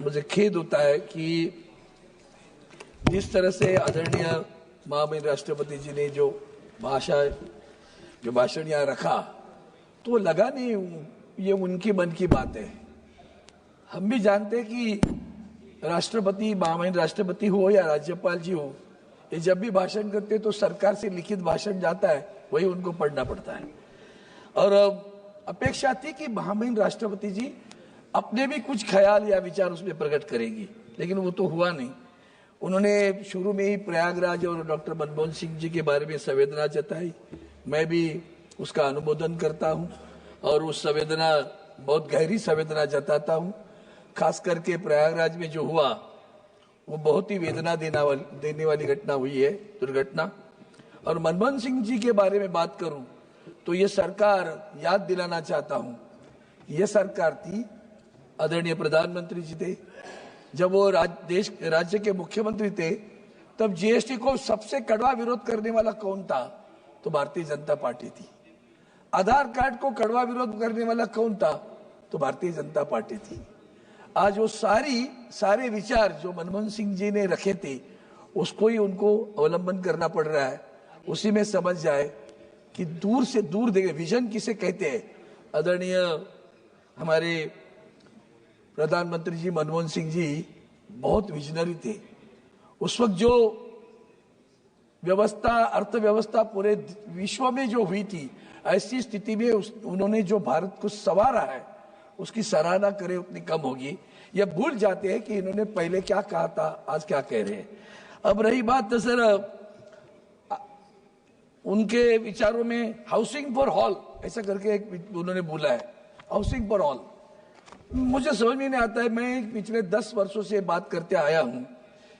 मुझे खेद होता है कि जिस तरह से आदरणीय महामहिम राष्ट्रपति जी ने जो भाषण यहाँ रखा, तो लगा नहीं ये उनकी मन की बात है। हम भी जानते हैं कि राष्ट्रपति, महामहिम राष्ट्रपति हो या राज्यपाल जी हो, ये जब भी भाषण करते तो सरकार से लिखित भाषण जाता है, वही उनको पढ़ना पड़ता है। और अपेक्षा थी कि महामहिम राष्ट्रपति जी अपने भी कुछ ख्याल या विचार उसमें प्रकट करेंगी, लेकिन वो तो हुआ नहीं। उन्होंने शुरू में ही प्रयागराज और डॉक्टर मनमोहन सिंह जी के बारे में संवेदना जताई। मैं भी उसका अनुमोदन करता हूं और उस संवेदना, बहुत गहरी संवेदना जताता हूं। खास करके प्रयागराज में जो हुआ वो बहुत ही वेदना देने वाली घटना हुई है, दुर्घटना। और मनमोहन सिंह जी के बारे में बात करूं तो ये सरकार, याद दिलाना चाहता हूं, ये सरकार थी, आदरणीय प्रधानमंत्री जी थे, जब वो राज्य के मुख्यमंत्री थे, तब जीएसटी को सबसे कड़वा विरोध करने वाला कौन था? तो भारतीय जनता पार्टी थी। आधार कार्ड को कड़वा विरोध करने वाला कौन था? तो भारतीय जनता पार्टी थी। आज वो सारे विचार जो मनमोहन सिंह जी ने रखे थे, उसको ही उनको अवलंबन करना पड़ रहा है। उसी में समझ जाए कि दूर से दूर देखे, विजन किसे कहते हैं। आदरणीय हमारे प्रधानमंत्री जी मनमोहन सिंह जी बहुत विजनरी थे। उस वक्त जो अर्थव्यवस्था पूरे विश्व में जो हुई थी, ऐसी स्थिति में उन्होंने जो भारत को संवारा है, उसकी सराहना करे उतनी कम होगी। यह भूल जाते हैं कि इन्होंने पहले क्या कहा था, आज क्या कह रहे हैं। अब रही बात तो सर उनके विचारों में हाउसिंग फॉर ऑल ऐसा करके एक उन्होंने बोला है, हाउसिंग फॉर ऑल। मुझे समझ में नहीं आता है। मैं पिछले 10 वर्षों से बात करते आया हूं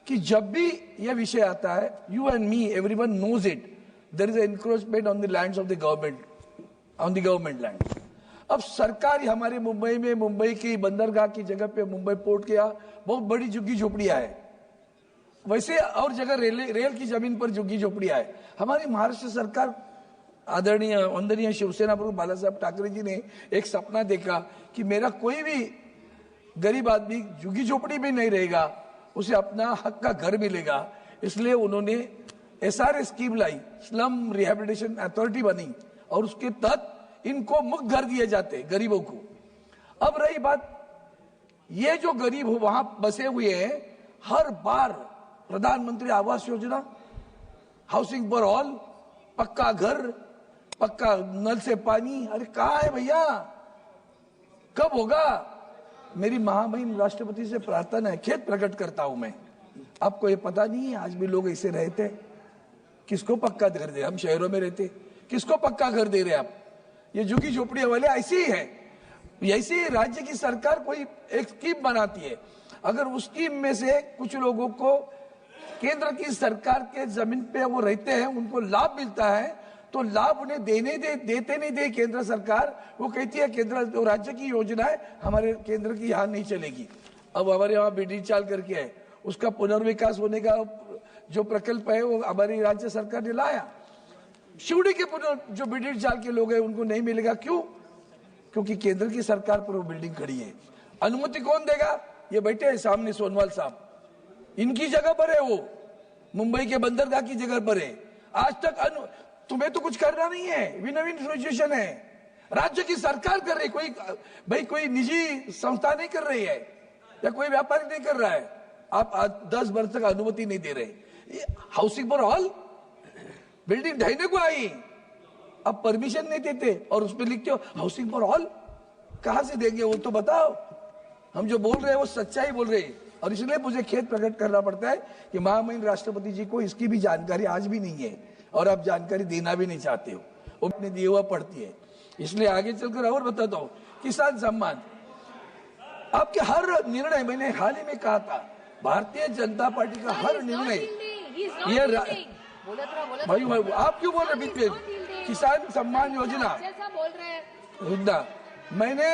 कि जब भी यह विषय आता है, you and me, everyone knows it, there is encroachment on the lands of the government, on the government land. अब सरकार हमारे मुंबई में, मुंबई की बंदरगाह की जगह पे, मुंबई पोर्ट के यहाँ बहुत बड़ी झुग्गी झोपड़ियां है। वैसे और जगह रेल की जमीन पर झुग्गी झोपड़ियां है। हमारी महाराष्ट्र सरकार, आदरणीय वंदनीय शिवसेना प्रमुख बाला साहब ठाकरे जी ने एक सपना देखा कि मेरा कोई भी गरीब आदमी झुग्गी झोपड़ी में नहीं रहेगा, उसे अपना हक का घर मिलेगा। इसलिए उन्होंने SRA स्कीम लाई, स्लम रिहेबिलिटेशन अथॉरिटी बनी, और उसके तहत इनको मुफ्त घर दिए जाते गरीबों को। अब रही बात, ये जो गरीब वहां बसे हुए हैं, हर बार प्रधानमंत्री Awas Yojana, housing for all, पक्का घर, पक्का नल से पानी, अरे कहाँ है भैया, कब होगा? मेरी महामहिम राष्ट्रपति से प्रार्थना है, खेद प्रकट करता हूं मैं। आपको ये पता नहीं है, आज भी लोग ऐसे रहते। किसको पक्का घर दे? हम शहरों में रहते, किसको पक्का घर दे रहे आप? ये झुग्गी झोपड़ियां वाले ऐसे ही है। ऐसे ही राज्य की सरकार कोई एक स्कीम बनाती है, अगर उस स्कीम में से कुछ लोगों को केंद्र की सरकार के जमीन पे वो रहते हैं, उनको लाभ मिलता है, तो लाभ उन्हें देते नहीं दे केंद्र सरकार। वो कहती है केंद्र, तो राज्य की योजना है, हमारे केंद्र की यहाँ नहीं चलेगी। अब हमारे यहाँ बीडी चाल करके है, उसका पुनर्विकास होने का जो प्रकल्प है वो हमारी राज्य सरकार ने लाया। शिवड़ी के जो बीडी चाल के लोग हैं उनको नहीं मिलेगा। क्यों? क्योंकि केंद्र की सरकार पर वो बिल्डिंग खड़ी है। अनुमति कौन देगा? ये बैठे हैं सामने सोनवाल साहब, इनकी जगह पर है, वो मुंबई के बंदरगाह की जगह पर है। आज तक तुम्हें तो कुछ करना नहीं है, विन विन सिचुएशन है। राज्य की सरकार कर रही, कोई निजी संस्था नहीं कर रही है, या कोई व्यापारी नहीं कर रहा है। आप आज 10 वर्ष तक अनुमति नहीं दे रहे। हाउसिंग फॉर ऑल बिल्डिंग ढहने को आई, अब परमिशन नहीं देते और उसमें लिखते हो हाउसिंग फॉर ऑल। कहां से देंगे वो तो बताओ। हम जो बोल रहे हैं वो सच्चाई बोल रहे हैं, और इसलिए मुझे खेद प्रकट करना पड़ता है कि महामहिम राष्ट्रपति जी को इसकी भी जानकारी आज भी नहीं है, और आप जानकारी देना भी नहीं चाहते हो। वो अपने दिए हुआ पढ़ती है। इसलिए आगे चलकर और बताता हूं, किसान सम्मान, आपके हर निर्णय, मैंने हाल ही में कहा था, भारतीय जनता पार्टी का हर निर्णय, ये भाई आप क्यों बोल रहे बीच में? किसान सम्मान योजना मैंने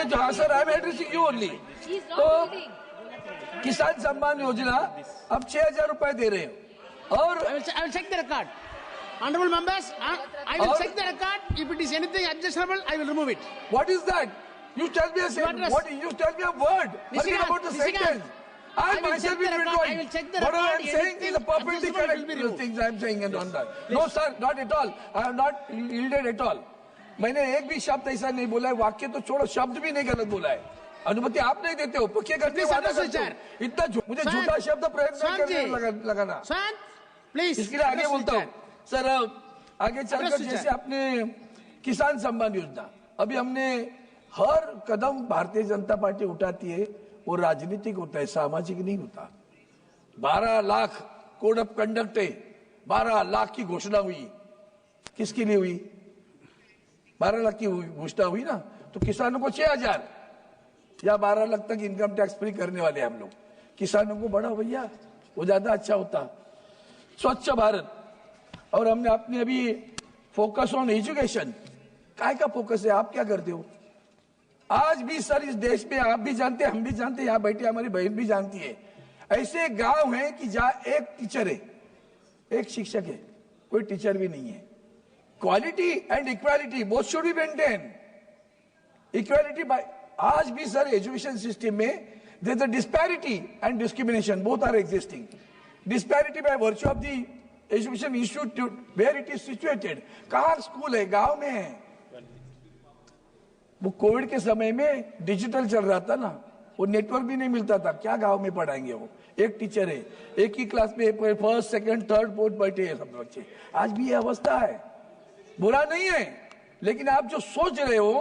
जहां sir I am addressing you only, तो किसान सम्मान योजना अब 6,000 रुपए दे रहे हैं। और I will check the record. Honorable members, I will check the record. If it is anything objectionable, I will remove it. What is that? You tell me a sentence. What? You tell me a word. Forget about the sentence. I myself will withdraw. I will check the what record. I am saying is a perfectly correct things I am saying and on that. No sir, not at all. I have not yielded at all. मैंने एक भी शब्द ऐसा नहीं बोला है, वाक्य तो छोड़ो, शब्द भी नहीं गलत बोला है। अनुमति आप नहीं देते हो, पक्के करते हो, वादा करते हो। इतना मुझे झूठा शब्द प्रयोग नहीं करने लगाना। प्लीज इसके लिए आगे बोलता हूँ सर। आगे चलकर जैसे आपने किसान सम्मान योजना, अभी हमने हर कदम भारतीय जनता पार्टी उठाती है वो राजनीतिक होता है, सामाजिक नहीं होता। 12 लाख कोड ऑफ कंडक्ट है, 12 लाख की घोषणा हुई, किसके लिए हुई? 12 लाख की घोषणा हुई ना, तो किसानों को 6000 या 12 लाख तक इनकम टैक्स फ्री करने वाले हम लोग। किसानों को बढ़ाओ भैया, वो ज्यादा अच्छा होता। स्वच्छ भारत, और हमने अपने अभी फोकस ऑन एजुकेशन, काय का फोकस है? आप क्या करते हो? आज भी सर इस देश में आप भी जानते हैं, हम भी जानते हैं, यहाँ बैठे हमारी बहन भी जानती है, ऐसे गांव हैं कि जहां एक टीचर है, एक शिक्षक है, कोई टीचर भी नहीं है। Quality and equality both should be maintain. Equality by, आज भी सर एजुकेशन सिस्टम में there is a disparity and discrimination, both are existing. Disparity by virtue of the education institute where it is situated. कहाँ school है? गांव में है। वो Covid के समय में डिजिटल चल रहा था ना, वो नेटवर्क भी नहीं मिलता था, क्या गांव में पढ़ाएंगे? वो एक टीचर है, एक ही क्लास में फर्स्ट सेकंड थर्ड फोर्थ बैठे हैं सब बच्चे। आज भी ये अवस्था है। बुरा नहीं है, लेकिन आप जो सोच रहे हो,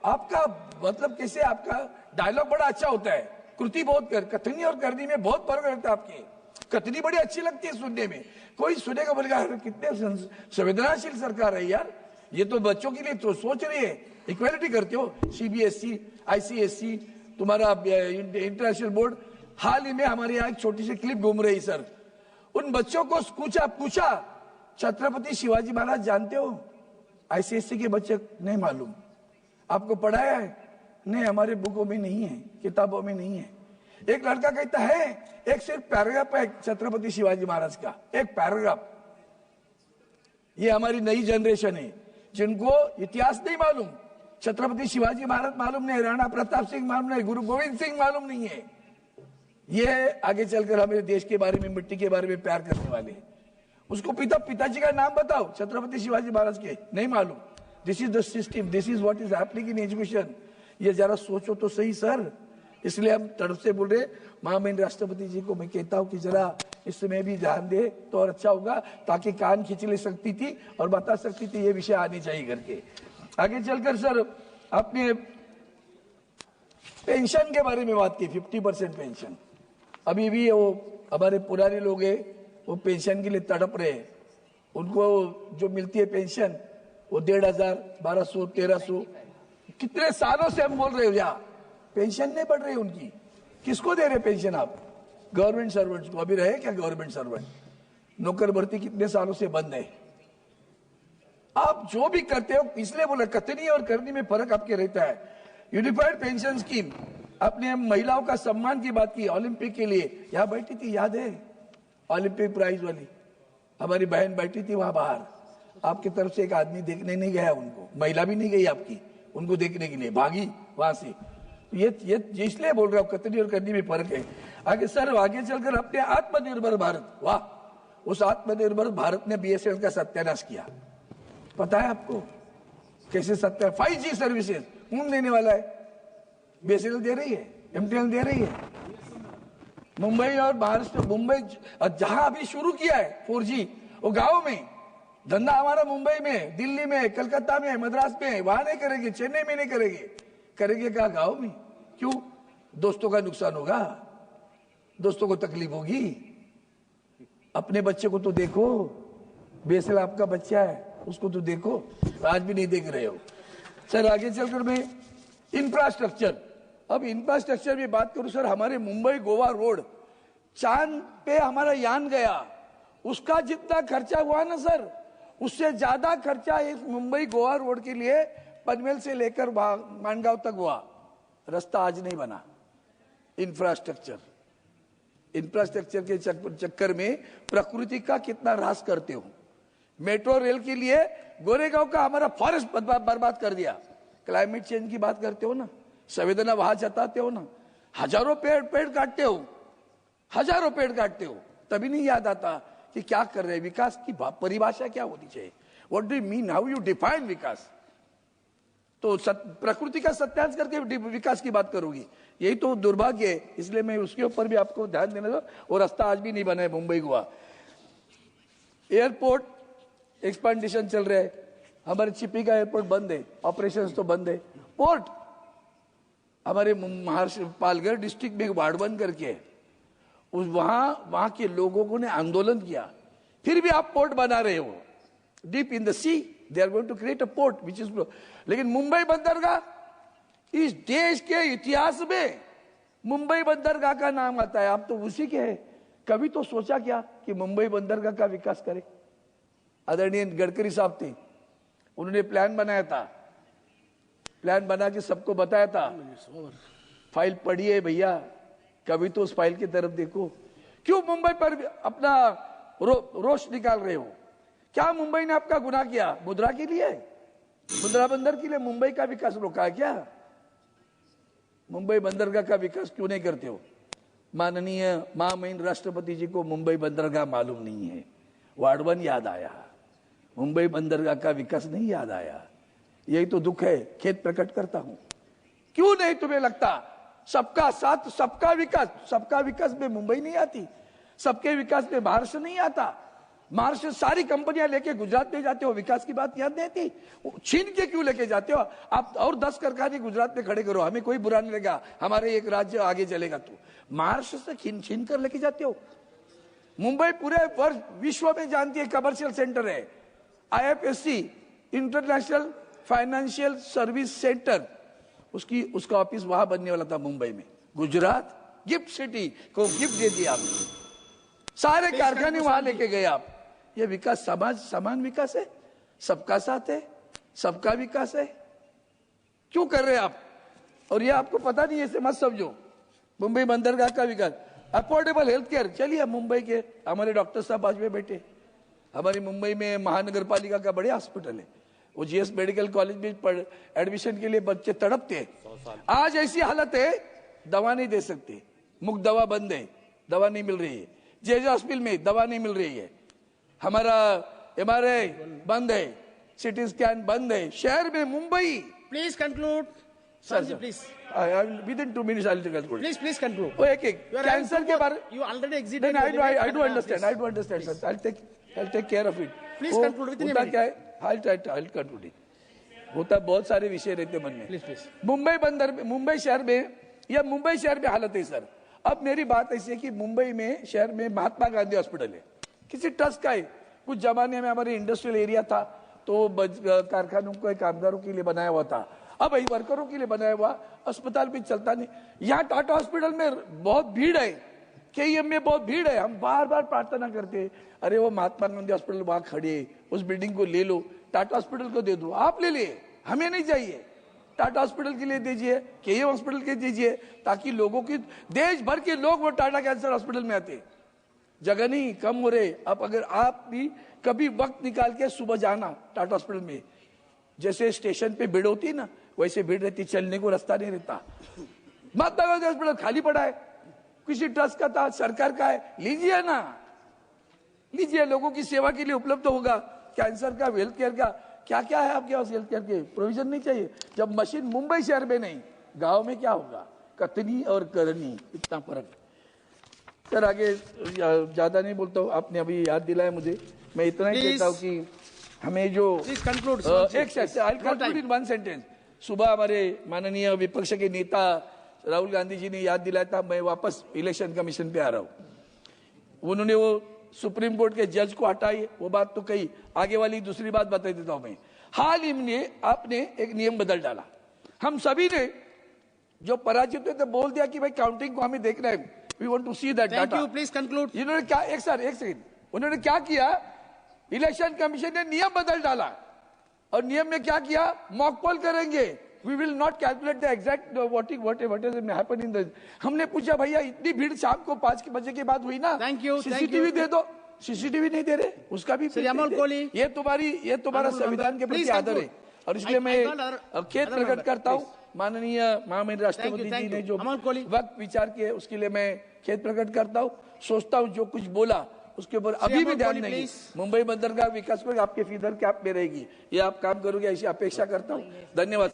आपका मतलब कैसे, आपका डायलॉग बड़ा अच्छा होता है, कृति बहुत कथनी और करनी में बहुत फर्क रहता है। आपकी कथनी बड़ी अच्छी लगती है सुनने में, कोई सुनेगा बोलेगा कितने संवेदनशील सरकार है यार, ये तो बच्चों के लिए तो सोच रही है। इक्वालिटी करते हो, सीबीएसई, आईसीएसई, तुम्हारा इंटरनेशनल बोर्ड। हाल ही में हमारे यहाँ एक छोटी सी क्लिप घूम रही सर, उन बच्चों को पूछा छत्रपति शिवाजी महाराज जानते हो? आईसीएसई के बच्चे नहीं मालूम। आपको पढ़ाया है? नहीं, हमारे बुकों में नहीं है, किताबों में नहीं है। एक लड़का कहता है, एक सिर्फ पैराग्राफ है छत्रपति शिवाजी महाराज का, एक पैराग्राफ। ये हमारी नई जनरेशन है जिनको इतिहास नहीं मालूम, छत्रपति शिवाजी महाराज मालूम नहीं, राणा प्रताप सिंह मालूम नहीं, गुरु गोविंद सिंह मालूम नहीं है। ये आगे चलकर हमें देश के बारे में, मिट्टी के बारे में प्यार करने वाले हैं। उसको पिताजी का नाम बताओ छत्रपति शिवाजी महाराज के, नहीं मालूम। This is the system, this is what is happening in education. ये जरा सोचो तो सही सर। इसलिए हम तड़प से बोल रहे, महामहिम राष्ट्रपति जी को मैं कहता हूं कि जरा इसमें भी ध्यान दे तो और अच्छा होगा, ताकि कान खींच ले सकती थी और बता सकती थी ये विषय आने चाहिए करके। आगे चलकर सर आपने पेंशन के बारे में बात की, 50% पेंशन। अभी भी वो हमारे पुराने लोग हैं, वो पेंशन के लिए तड़प रहे हैं। उनको जो मिलती है पेंशन, वो 1500, 1200, 1300, कितने सालों से हम बोल रहे हो यहाँ पेंशन नहीं बढ़ रही उनकी। किसको दे रहे पेंशन आप? गवर्नमेंट सर्वेंट्स को। अभी रहे क्या गवर्नमेंट सर्वेंट? नौकर भर्ती कितने सालों से बंद है। आप जो भी करते हो, इसलिए बोला कथनी और करनी में फर्क आपके रहता है। यूनिफाइड पेंशन स्कीम, आपने महिलाओं का सम्मान की बात की, ओलंपिक के लिए यहाँ बैठी थी, याद है? ओलंपिक प्राइज वाली हमारी बहन बैठी थी वहां बाहर, आपकी तरफ से एक आदमी देखने नहीं गया उनको, महिला भी नहीं गई आपकी, उनको देखने के लिए भागी वहां से। ये इसलिए बोल रहा हूँ कथनी और करनी में फर्क है। आगे सर, आगे चलकर अपने आत्मनिर्भर भारत, वाह, उस आत्मनिर्भर भारत ने बीएसएनएल का सत्यानाश किया। पता है आपको कैसे? 5G सर्विसेज कौन देने वाला है? बीएसएनएल दे रही है, एमटीएनएल दे रही है। मुंबई और महाराष्ट्र, मुंबई जहां अभी शुरू किया है 4G, वो गांव में धंधा हमारा मुंबई में, दिल्ली में, कलकत्ता में, मद्रास में, वहां नहीं करेंगे, चेन्नई में नहीं करेंगे, करेंगे क्या? गांव में। क्यों? दोस्तों का नुकसान होगा, दोस्तों को तकलीफ होगी। अपने बच्चे को तो देखो, बेसल आपका बच्चा है, उसको तो देखो, आज भी नहीं देख रहे हो। सर आगे चलकर मैं इंफ्रास्ट्रक्चर, अब इंफ्रास्ट्रक्चर में बात करूं सर, हमारे मुंबई गोवा रोड, चांद पे हमारा यान गया, उसका जितना खर्चा हुआ ना सर, उससे ज्यादा खर्चा इस मुंबई गोवा रोड के लिए पनवेल से लेकर मानगांव तक हुआ। रास्ता आज नहीं बना। इंफ्रास्ट्रक्चर के चक्कर में प्रकृति का कितना ह्रास करते हो। मेट्रो रेल के लिए गोरेगांव का हमारा फॉरेस्ट बर्बाद कर दिया। क्लाइमेट चेंज की बात करते हो ना, संवेदना वहां जताते हो ना, हजारों पेड़ काटते हो, हजारों पेड़ काटते हो, तभी नहीं याद आता कि क्या कर रहे हैं। विकास की परिभाषा क्या होनी चाहिए, what do you mean, how you define विकास। तो प्रकृति का सत्यानाश करके विकास की बात करोगी, यही तो दुर्भाग्य है। इसलिए मैं उसके ऊपर भी आपको ध्यान देना दो। और रास्ता आज भी नहीं बना है मुंबई गोवा। एयरपोर्ट एक्सपांडेशन चल रहा है, हमारे चिपी का एयरपोर्ट बंद है, ऑपरेशंस तो बंद है। पोर्ट हमारे महाराष्ट्र पालघर डिस्ट्रिक्ट में वार्डवन करके है, उस वहां के लोगों को ने आंदोलन किया, फिर भी आप पोर्ट बना रहे हो deep in the sea, they are going to create a port which is. लेकिन मुंबई बंदरगाह, इस देश के इतिहास में मुंबई बंदरगाह का नाम आता है, आप तो उसी के हैं। कभी तो सोचा क्या कि मुंबई बंदरगाह का विकास करे। आदरणीय गडकरी साहब थे, उन्होंने प्लान बनाया था, प्लान बना के सबको बताया था। फाइल पढ़ी है भैया, कभी तो उस फाइल की तरफ देखो। क्यों मुंबई पर अपना रोष निकाल रहे हो? क्या मुंबई ने आपका गुनाह किया? मुद्रा के लिए, मुद्रा बंदर के लिए मुंबई का विकास रोका है क्या? मुंबई बंदरगाह का विकास क्यों नहीं करते हो? माननीय महामहिम राष्ट्रपति जी को मुंबई बंदरगाह मालूम नहीं है, वार्डवन याद आया, मुंबई बंदरगाह का विकास नहीं याद आया। यही तो दुख है, खेद प्रकट करता हूं। क्यों नहीं तुम्हें लगता सबका साथ सबका विकास, सबका विकास में मुंबई नहीं आती, सबके विकास में महाराष्ट्र नहीं आता? महाराष्ट्र सारी कंपनियां लेके गुजरात में जाते हो, विकास की बात याद नहीं आती? छीन के क्यों लेके जाते हो आप? और 10 कारखाने गुजरात में खड़े करो, हमें कोई बुरा नहीं लगेगा, हमारे एक राज्य आगे चलेगा। तो महाराष्ट्र से छीन कर लेके जाते हो। मुंबई पूरे वर्ष विश्व में जानती है कमर्शियल सेंटर है, IFSC international financial service centre, उसका ऑफिस वहां बनने वाला था मुंबई में। गुजरात गिफ्ट सिटी को गिफ्ट दे दिया आपने, सारे कारखाने वहां लेके गए आप। ये विकास समान विकास है, सबका साथ है, सबका विकास है? क्यों कर रहे हैं आप? और ये आपको पता नहीं है, ऐसे मत समझो। मुंबई बंदरगाह का विकास, अफोर्डेबल हेल्थ केयर, चलिए मुंबई के हमारे डॉक्टर साहब आज में बैठे, हमारी मुंबई में महानगर पालिका का बड़े हॉस्पिटल है, वो GS मेडिकल कॉलेज में एडमिशन के लिए बच्चे तड़पते हैं। आज ऐसी हालत है, दवा नहीं दे सकते, मुफ्त दवा बंद है, दवा नहीं मिल रही है। JJ हॉस्पिटल में दवा नहीं मिल रही है, हमारा MRI बंद है, CT स्कैन बंद है शहर में Mumbai. Please conclude sir, please within 2 minutes I'll conclude. Please conclude. वो एक कैंसर के बारे You already exceeded. I do understand sir, I'll take care of it. Please conclude within a minute. क्या है, I'll conclude it. होता बहुत सारे विषय रहते मन में। प्लीज मुंबई शहर में, या मुंबई शहर में हालत है सर। अब मेरी बात ऐसी है कि मुंबई में शहर में महात्मा गांधी हॉस्पिटल है, किसी ट्रस्ट का है। कुछ जमाने में हमारे इंडस्ट्रियल एरिया था, तो कारखानों को कामगारों के लिए बनाया हुआ था, अब वही वर्करों के लिए बनाया हुआ अस्पताल भी चलता नहीं। यहाँ टाटा हॉस्पिटल में बहुत भीड़ है, KEM में बहुत भीड़ है। हम बार बार प्रार्थना करते हैं, अरे वो महात्मा गांधी हॉस्पिटल वहां खड़े है, उस बिल्डिंग को ले लो, टाटा हॉस्पिटल को दे दो। आप ले लिए, हमें नहीं चाहिए। टाटा हॉस्पिटल के लिए दीजिए, KEM हॉस्पिटल के दीजिए, ताकि लोगों की, देश भर के लोग वो टाटा कैंसर हॉस्पिटल में आते। जगह नहीं कम हो रहे। अब अगर आप भी कभी वक्त निकाल के सुबह जाना टाटा हॉस्पिटल में, जैसे स्टेशन पे भीड़ होती है ना, वैसे भीड़ रहती, चलने को रास्ता नहीं रहता। महात्मा गांधी हॉस्पिटल खाली पड़ा है, किसी ट्रस्ट का था, सरकार का है, लीजिए ना, लीजिए, लोगों की सेवा के लिए उपलब्ध होगा। कैंसर का, हेल्थ केयर का, क्या क्या है आपके पास हेल्थ केयर के प्रोविजन नहीं चाहिए? जब मशीन मुंबई शहर में नहीं, गांव में क्या होगा? कथनी और करनी, इतना फर्क। सर आगे ज्यादा नहीं बोलता हूँ, आपने अभी याद दिलाया मुझे, मैं इतना ही कहता हूँ कि हमें जो एक वन सेंटेंस, सुबह हमारे माननीय विपक्ष के नेता राहुल गांधी जी ने याद दिलाया था, मैं वापस इलेक्शन कमीशन पे आ रहा हूँ। उन्होंने वो सुप्रीम कोर्ट के जज को हटाई, वो बात तो कही, आगे वाली दूसरी बात बता देता हूं मैं। हाल ही में आपने एक नियम बदल डाला, हम सभी ने जो पराजित हुए थे बोल दिया कि भाई काउंटिंग को हमें देखना है, we want to see that data. Please conclude. इन्होंने क्या, एक सेकंड, उन्होंने क्या किया, इलेक्शन कमीशन ने नियम बदल डाला, और नियम में क्या किया, मॉक पोल करेंगे, we will not calculate the exact what is happen in the. हमने पूछा भैया इतनी भीड़ शाम को 5 बजे के बाद हुई ना, CCTV दे दो, CCTV नहीं दे रहे, उसका भी ये तुम्हारा संविधान के प्रति आदर है, और इसलिए मैं खेद प्रकट करता हूँ माननीय महामहिम राष्ट्रपति thank जी ने you. जो अमर कोहली। वक्त विचार किए उसके लिए मैं खेद प्रकट करता हूँ। सोचता हूँ जो कुछ बोला उसके ऊपर अभी भी अमर ध्यान कोहली, नहीं। please. मुंबई बंदरगाह विकास को आपके फीडर कैप में रहेगी, ये आप काम करोगे ऐसी अपेक्षा करता हूँ। धन्यवाद।